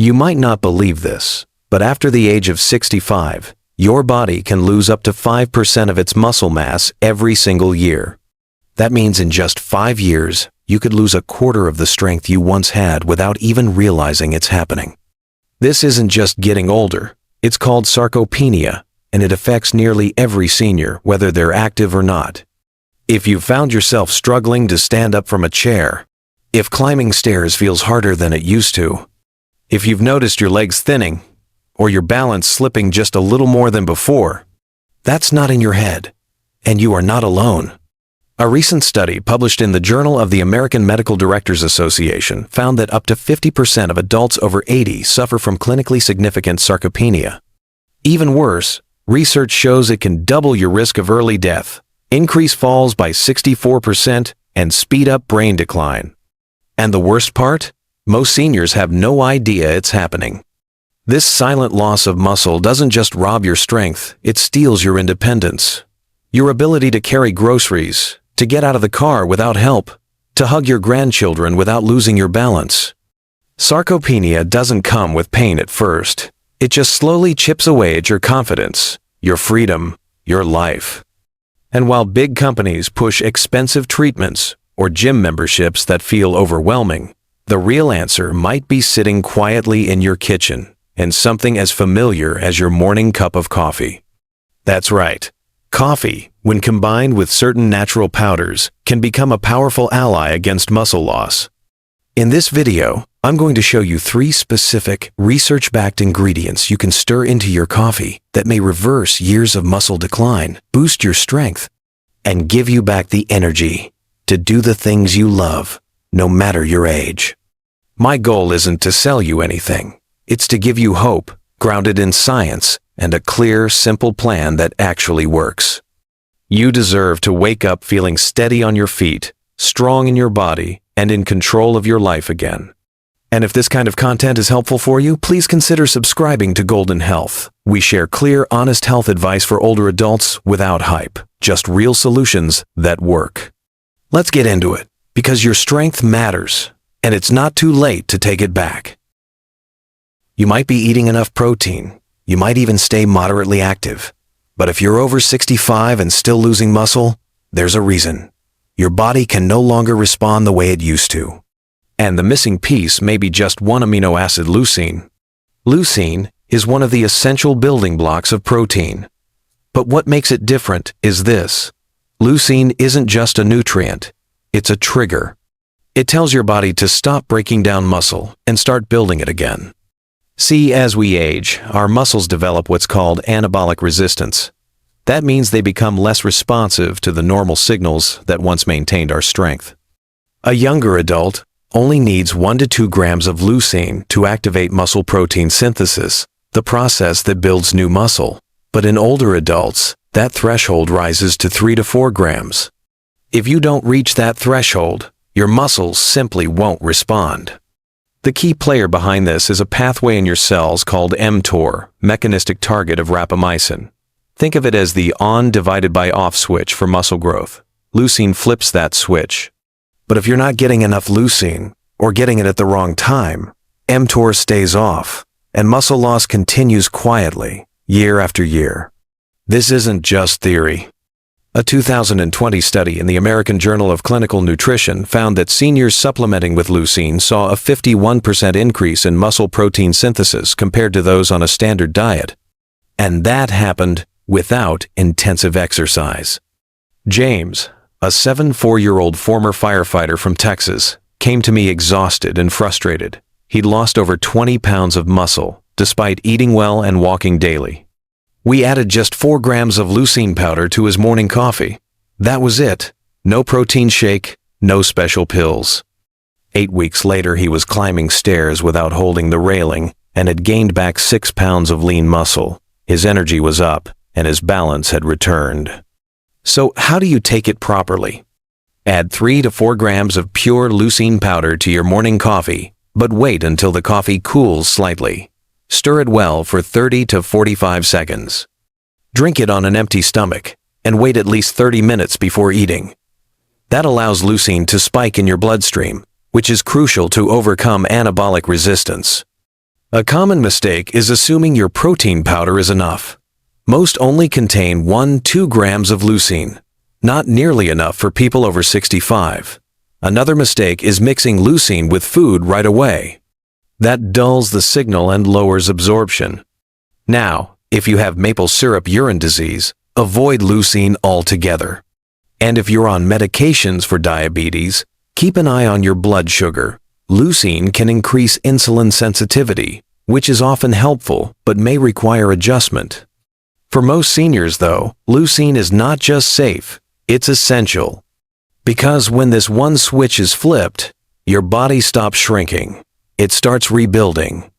You might not believe this, but after the age of 65, your body can lose up to 5% of its muscle mass every single year. That means in just 5 years, you could lose a quarter of the strength you once had without even realizing it's happening. This isn't just getting older. It's called sarcopenia, and it affects nearly every senior, whether they're active or not. If you've found yourself struggling to stand up from a chair, if climbing stairs feels harder than it used to, if you've noticed your legs thinning, or your balance slipping just a little more than before, that's not in your head, and you are not alone. A recent study published in the Journal of the American Medical Directors Association found that up to 50% of adults over 80 suffer from clinically significant sarcopenia. Even worse, research shows it can double your risk of early death, increase falls by 64%, and speed up brain decline. And the worst part? Most seniors have no idea it's happening. This silent loss of muscle doesn't just rob your strength, it steals your independence. Your ability to carry groceries, to get out of the car without help, to hug your grandchildren without losing your balance. Sarcopenia doesn't come with pain at first. It just slowly chips away at your confidence, your freedom, your life. And while big companies push expensive treatments or gym memberships that feel overwhelming, the real answer might be sitting quietly in your kitchen and something as familiar as your morning cup of coffee. That's right. Coffee, when combined with certain natural powders, can become a powerful ally against muscle loss. In this video, I'm going to show you 3 specific, research-backed ingredients you can stir into your coffee that may reverse years of muscle decline, boost your strength, and give you back the energy to do the things you love, no matter your age. My goal isn't to sell you anything. It's to give you hope, grounded in science, and a clear, simple plan that actually works. You deserve to wake up feeling steady on your feet, strong in your body, and in control of your life again. And if this kind of content is helpful for you, please consider subscribing to Golden Health. We share clear, honest health advice for older adults without hype, just real solutions that work. Let's get into it, because your strength matters, and it's not too late to take it back. You might be eating enough protein. You might even stay moderately active. But if you're over 65 and still losing muscle, there's a reason. Your body can no longer respond the way it used to. And the missing piece may be just one amino acid, leucine. Leucine is one of the essential building blocks of protein. But what makes it different is this. Leucine isn't just a nutrient, it's a trigger. It tells your body to stop breaking down muscle and start building it again. See, as we age, our muscles develop what's called anabolic resistance. That means they become less responsive to the normal signals that once maintained our strength. A younger adult only needs 1 to 2 grams of leucine to activate muscle protein synthesis, the process that builds new muscle. But in older adults, that threshold rises to 3 to 4 grams. If you don't reach that threshold, your muscles simply won't respond. The key player behind this is a pathway in your cells called mTOR, mechanistic target of rapamycin. Think of it as the on divided by off switch for muscle growth. Leucine flips that switch. But if you're not getting enough leucine, or getting it at the wrong time, mTOR stays off, and muscle loss continues quietly, year after year. This isn't just theory. A 2020 study in the American Journal of Clinical Nutrition found that seniors supplementing with leucine saw a 51% increase in muscle protein synthesis compared to those on a standard diet. And that happened without intensive exercise. James, a 74-year-old former firefighter from Texas, came to me exhausted and frustrated. He'd lost over 20 pounds of muscle, despite eating well and walking daily. We added just 4 grams of leucine powder to his morning coffee. That was it. No protein shake, no special pills. 8 weeks later, he was climbing stairs without holding the railing and had gained back 6 pounds of lean muscle. His energy was up, and his balance had returned. So how do you take it properly? Add 3 to 4 grams of pure leucine powder to your morning coffee, but wait until the coffee cools slightly. Stir it well for 30 to 45 seconds. Drink it on an empty stomach, and wait at least 30 minutes before eating. That allows leucine to spike in your bloodstream, which is crucial to overcome anabolic resistance. A common mistake is assuming your protein powder is enough. Most only contain 1-2 grams of leucine, not nearly enough for people over 65. Another mistake is mixing leucine with food right away. That dulls the signal and lowers absorption. Now, if you have maple syrup urine disease, avoid leucine altogether. And if you're on medications for diabetes, keep an eye on your blood sugar. Leucine can increase insulin sensitivity, which is often helpful but may require adjustment. For most seniors, though, leucine is not just safe, it's essential. Because when this one switch is flipped, your body stops shrinking. It starts rebuilding.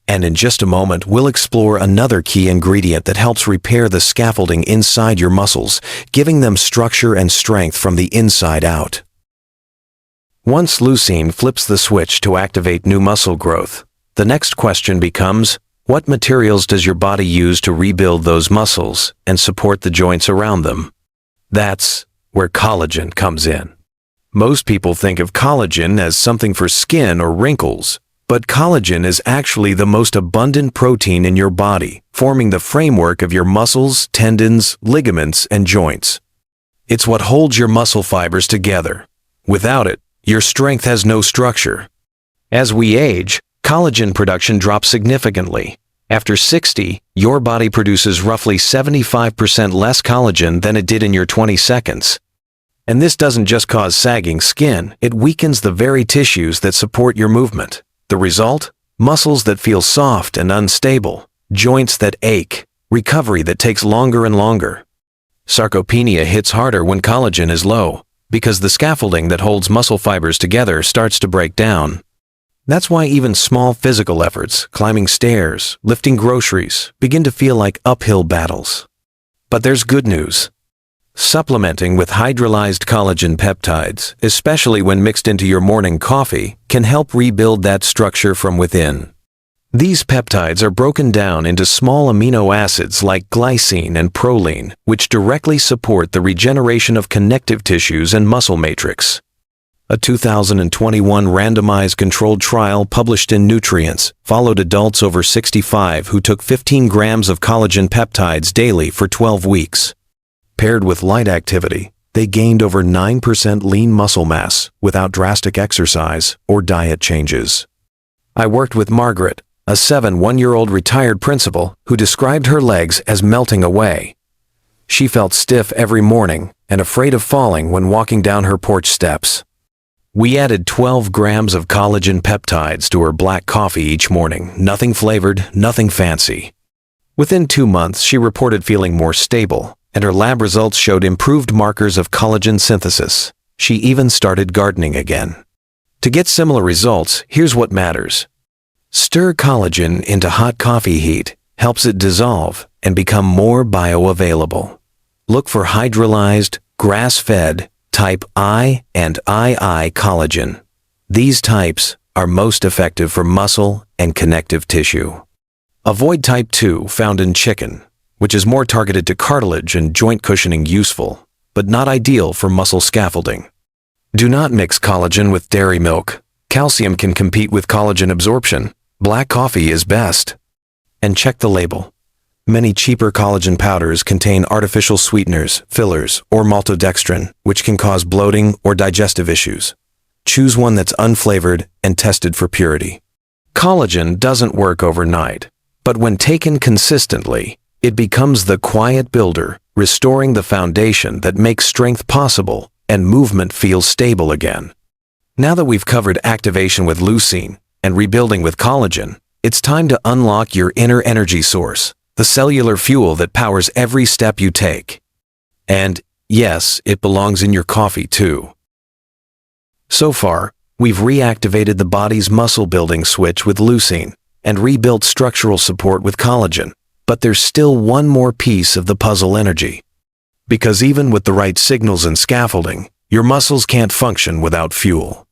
And in just a moment, we'll explore another key ingredient that helps repair the scaffolding inside your muscles, giving them structure and strength from the inside out. Once leucine flips the switch to activate new muscle growth, the next question becomes, what materials does your body use to rebuild those muscles and support the joints around them? That's where collagen comes in. Most people think of collagen as something for skin or wrinkles, but collagen is actually the most abundant protein in your body, forming the framework of your muscles, tendons, ligaments, and joints. It's what holds your muscle fibers together. Without it, your strength has no structure. As we age, collagen production drops significantly. After 60, your body produces roughly 75% less collagen than it did in your 20s. And this doesn't just cause sagging skin, it weakens the very tissues that support your movement. The result? Muscles that feel soft and unstable, joints that ache, recovery that takes longer and longer. Sarcopenia hits harder when collagen is low, because the scaffolding that holds muscle fibers together starts to break down. That's why even small physical efforts, climbing stairs, lifting groceries, begin to feel like uphill battles. But there's good news. Supplementing with hydrolyzed collagen peptides, especially when mixed into your morning coffee, can help rebuild that structure from within. These peptides are broken down into small amino acids like glycine and proline, which directly support the regeneration of connective tissues and muscle matrix. A 2021 randomized controlled trial published in Nutrients followed adults over 65 who took 15 grams of collagen peptides daily for 12 weeks. Paired with light activity, they gained over 9% lean muscle mass without drastic exercise or diet changes. I worked with Margaret, a 71-year-old retired principal who described her legs as melting away. She felt stiff every morning and afraid of falling when walking down her porch steps. We added 12 grams of collagen peptides to her black coffee each morning, nothing flavored, nothing fancy. Within 2 months, she reported feeling more stable, and her lab results showed improved markers of collagen synthesis. She even started gardening again. To get similar results, here's what matters. Stir collagen into hot coffee heat, helps it dissolve and become more bioavailable. Look for hydrolyzed, grass-fed, type I and II collagen. These types are most effective for muscle and connective tissue. Avoid type 2 found in chicken, which is more targeted to cartilage and joint cushioning, useful, but not ideal for muscle scaffolding. Do not mix collagen with dairy milk. Calcium can compete with collagen absorption. Black coffee is best. And check the label. Many cheaper collagen powders contain artificial sweeteners, fillers, or maltodextrin, which can cause bloating or digestive issues. Choose one that's unflavored and tested for purity. Collagen doesn't work overnight, but when taken consistently, it becomes the quiet builder, restoring the foundation that makes strength possible and movement feel stable again. Now that we've covered activation with leucine and rebuilding with collagen, it's time to unlock your inner energy source, the cellular fuel that powers every step you take. And yes, it belongs in your coffee too. So far, we've reactivated the body's muscle-building switch with leucine and rebuilt structural support with collagen. But there's still one more piece of the puzzle: energy. Because even with the right signals and scaffolding, your muscles can't function without fuel.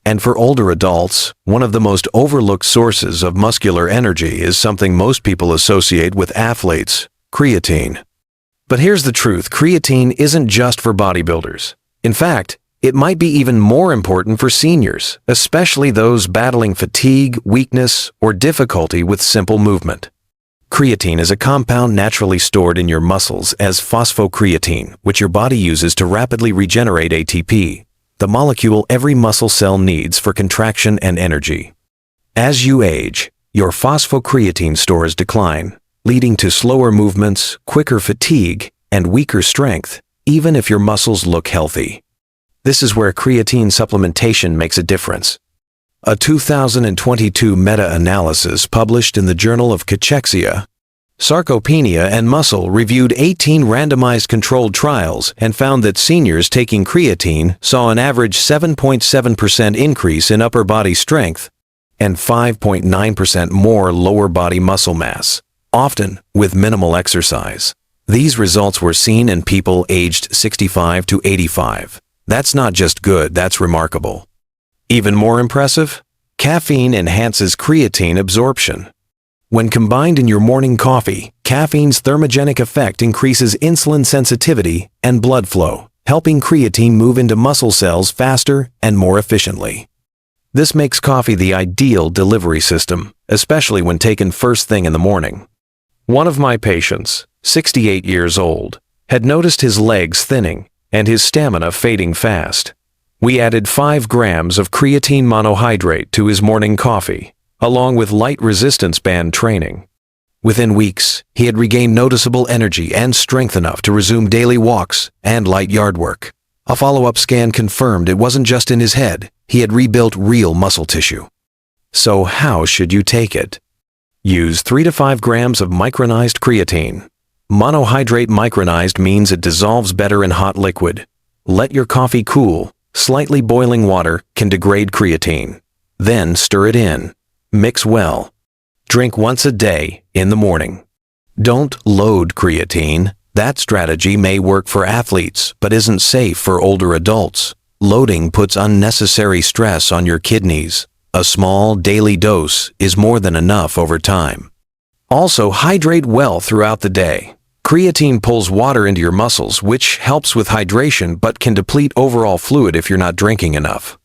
And for older adults, one of the most overlooked sources of muscular energy is something most people associate with athletes: creatine. But here's the truth: creatine isn't just for bodybuilders. In fact, It might be even more important for seniors, especially those battling fatigue, weakness, or difficulty with simple movement. Creatine is a compound naturally stored in your muscles as phosphocreatine, which your body uses to rapidly regenerate ATP, the molecule every muscle cell needs for contraction and energy. As you age, your phosphocreatine stores decline, leading to slower movements, quicker fatigue, and weaker strength, even if your muscles look healthy. This is where creatine supplementation makes a difference. A 2022 meta-analysis published in the Journal of Cachexia, Sarcopenia and Muscle reviewed 18 randomized controlled trials and found that seniors taking creatine saw an average 7.7% increase in upper body strength and 5.9% more lower body muscle mass, often with minimal exercise. These results were seen in people aged 65 to 85. That's not just good, that's remarkable. Even more impressive, caffeine enhances creatine absorption. When combined in your morning coffee, caffeine's thermogenic effect increases insulin sensitivity and blood flow, helping creatine move into muscle cells faster and more efficiently. This makes coffee the ideal delivery system, especially when taken first thing in the morning. One of my patients, 68 years old, had noticed his legs thinning and his stamina fading fast. We added 5 grams of creatine monohydrate to his morning coffee, along with light resistance band training. Within weeks, he had regained noticeable energy and strength enough to resume daily walks and light yard work. A follow-up scan confirmed it wasn't just in his head, he had rebuilt real muscle tissue. So how should you take it? Use 3 to 5 grams of micronized creatine. Monohydrate micronized means it dissolves better in hot liquid. Let your coffee cool. Slightly boiling water can degrade creatine. Then stir it in. Mix well. Drink once a day in the morning. Don't load creatine. That strategy may work for athletes, but isn't safe for older adults. Loading puts unnecessary stress on your kidneys. A small daily dose is more than enough over time. Also, hydrate well throughout the day. Creatine pulls water into your muscles, which helps with hydration but can deplete overall fluid if you're not drinking enough.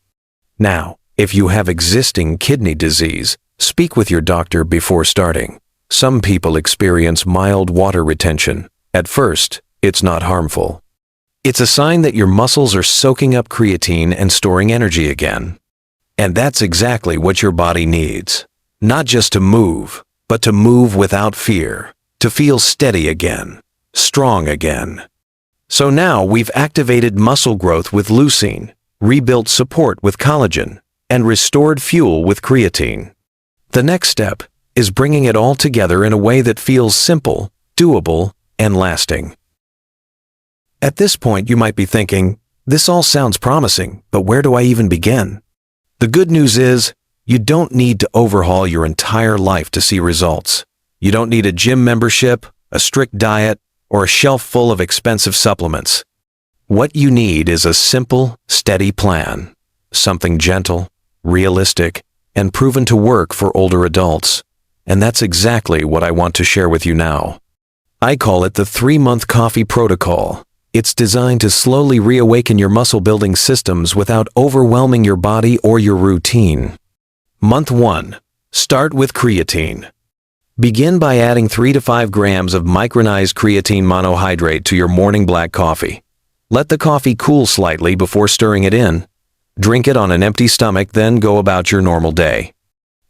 Now, if you have existing kidney disease, speak with your doctor before starting. Some people experience mild water retention. At first, it's not harmful. It's a sign that your muscles are soaking up creatine and storing energy again. And that's exactly what your body needs. Not just to move, but to move without fear. To feel steady again, strong again. So now we've activated muscle growth with leucine, rebuilt support with collagen, and restored fuel with creatine. The next step is bringing it all together in a way that feels simple, doable, and lasting. At this point, you might be thinking, this all sounds promising, but where do I even begin? The good news is, you don't need to overhaul your entire life to see results. You don't need a gym membership, a strict diet, or a shelf full of expensive supplements. What you need is a simple, steady plan. Something gentle, realistic, and proven to work for older adults. And that's exactly what I want to share with you now. I call it the 3-month coffee protocol. It's designed to slowly reawaken your muscle-building systems without overwhelming your body or your routine. Month 1. Start with creatine. Begin by adding 3 to 5 grams of micronized creatine monohydrate to your morning black coffee. Let the coffee cool slightly before stirring it in. Drink it on an empty stomach, then go about your normal day.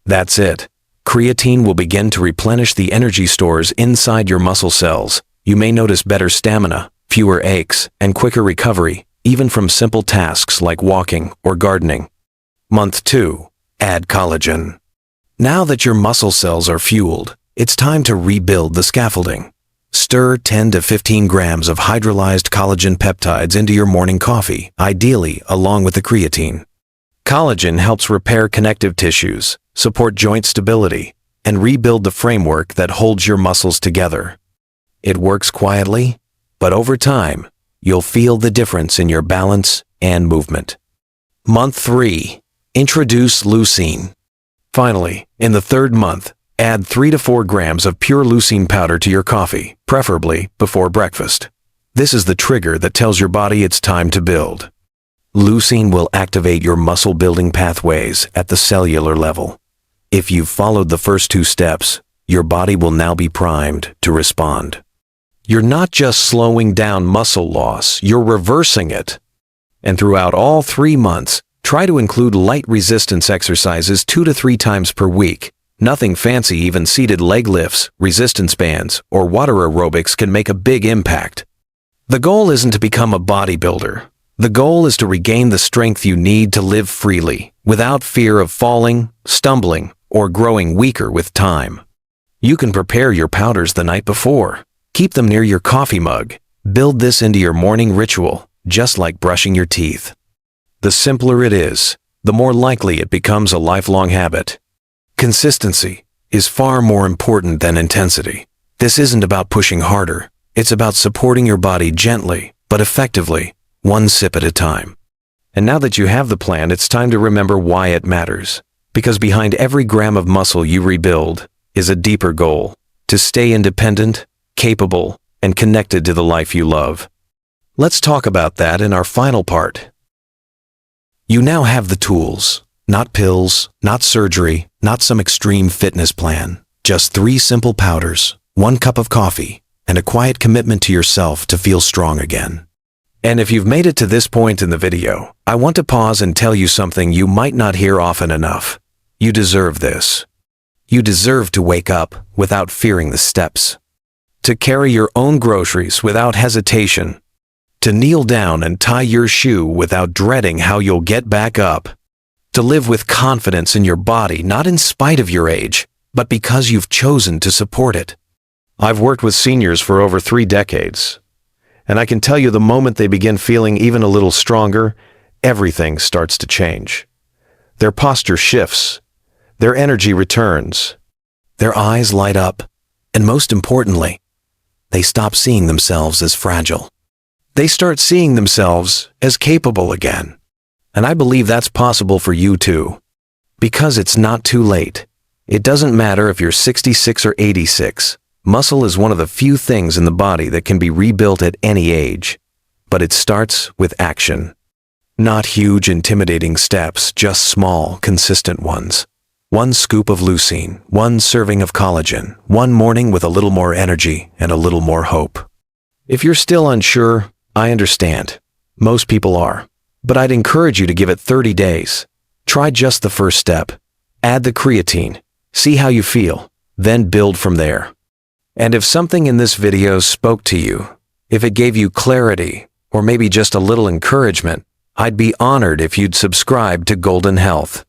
That's it. Creatine will begin to replenish the energy stores inside your muscle cells. You may notice better stamina, fewer aches, and quicker recovery, even from simple tasks like walking or gardening. Month 2. Add collagen. Now that your muscle cells are fueled, it's time to rebuild the scaffolding. Stir 10 to 15 grams of hydrolyzed collagen peptides into your morning coffee, ideally along with the creatine. Collagen helps repair connective tissues, support joint stability, and rebuild the framework that holds your muscles together. It works quietly, but over time, you'll feel the difference in your balance and movement. Month 3. Introduce leucine. Finally, in the 3rd month, add 3 to 4 grams of pure leucine powder to your coffee, preferably before breakfast. This is the trigger that tells your body it's time to build. Leucine will activate your muscle-building pathways at the cellular level. If you've followed the first 2 steps, your body will now be primed to respond. You're not just slowing down muscle loss, you're reversing it. And throughout all 3 months, try to include light resistance exercises 2 to 3 times per week. Nothing fancy, even seated leg lifts, resistance bands, or water aerobics can make a big impact. The goal isn't to become a bodybuilder. The goal is to regain the strength you need to live freely, without fear of falling, stumbling, or growing weaker with time. You can prepare your powders the night before. Keep them near your coffee mug. Build this into your morning ritual, just like brushing your teeth. The simpler it is, the more likely it becomes a lifelong habit. Consistency is far more important than intensity. This isn't about pushing harder. It's about supporting your body gently, but effectively, 1 sip at a time. And now that you have the plan, it's time to remember why it matters. Because behind every gram of muscle you rebuild is a deeper goal: to stay independent, capable, and connected to the life you love. Let's talk about that in our final part. You now have the tools. Not pills, not surgery, not some extreme fitness plan. Just 3 simple powders, 1 cup of coffee, and a quiet commitment to yourself to feel strong again. And if you've made it to this point in the video, I want to pause and tell you something you might not hear often enough. You deserve this. You deserve to wake up without fearing the steps. To carry your own groceries without hesitation. To kneel down and tie your shoe without dreading how you'll get back up. To live with confidence in your body, not in spite of your age, but because you've chosen to support it. I've worked with seniors for over 3 decades. And I can tell you, the moment they begin feeling even a little stronger, everything starts to change. Their posture shifts, their energy returns, their eyes light up, and most importantly, they stop seeing themselves as fragile. They start seeing themselves as capable again. And I believe that's possible for you too. Because it's not too late. It doesn't matter if you're 66 or 86. Muscle is one of the few things in the body that can be rebuilt at any age. But it starts with action. Not huge, intimidating steps, just small, consistent ones. 1 scoop of leucine, 1 serving of collagen, 1 morning with a little more energy and a little more hope. If you're still unsure, I understand. Most people are. But I'd encourage you to give it 30 days. Try just the first step. Add the creatine. See how you feel. Then build from there. And if something in this video spoke to you, if it gave you clarity, or maybe just a little encouragement, I'd be honored if you'd subscribe to Golden Health.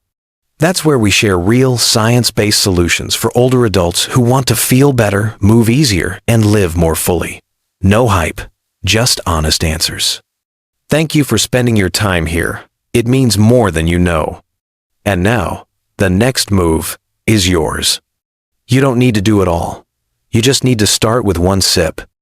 That's where we share real, science-based solutions for older adults who want to feel better, move easier, and live more fully. No hype, just honest answers. Thank you for spending your time here. It means more than you know. And now, the next move is yours. You don't need to do it all. You just need to start with 1 sip.